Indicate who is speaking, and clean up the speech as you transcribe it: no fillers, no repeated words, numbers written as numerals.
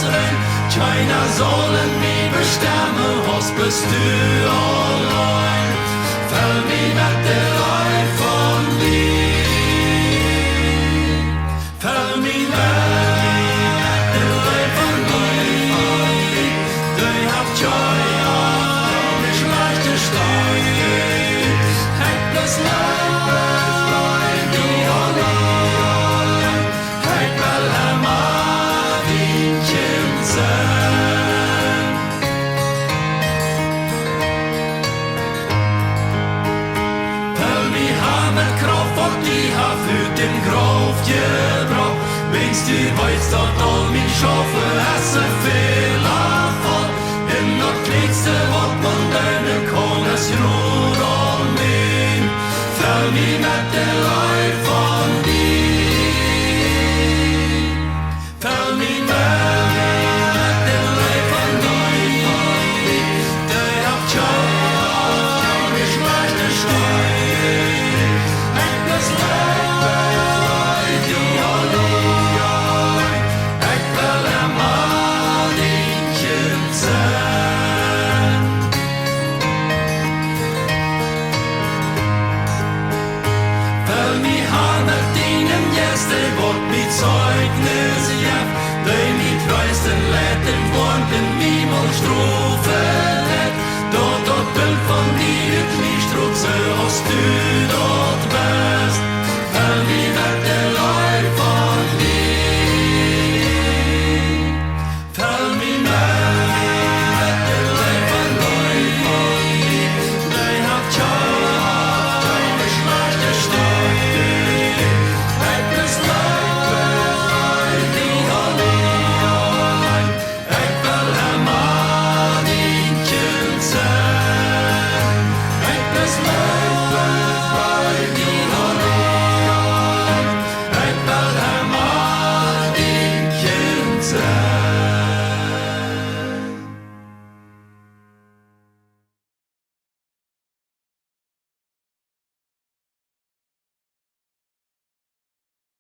Speaker 1: rein. Keiner sollen mich bestimmen, was bist du allein. Fäll mich mit der Rei von dir. Fäll mich mit der Rei von dir. Du habt Joy auf der schlechte Steuer. Heck das Leid, die allein. Heck mal einmal Wienchen sein. Fäll mich an mit Kraft, und die hat für den Kraft gebracht. Wenn's du weißt, dass all mein Schafe essen viel Erfolg. In der kleinste, was man deine kann, es nur an mir. Fäll mich mit der Rei von dir. Fäll mich mit der Rei von dir. Der hat Schei auf die schlechte Steuer. Heck das Leid, die allein. Heck will einmal Liedchen sein. Fäll mich an mit denen Gäste, wat mit Zeugnis jaft. Die mit Reisten lädt den Wand in Miemel Strophe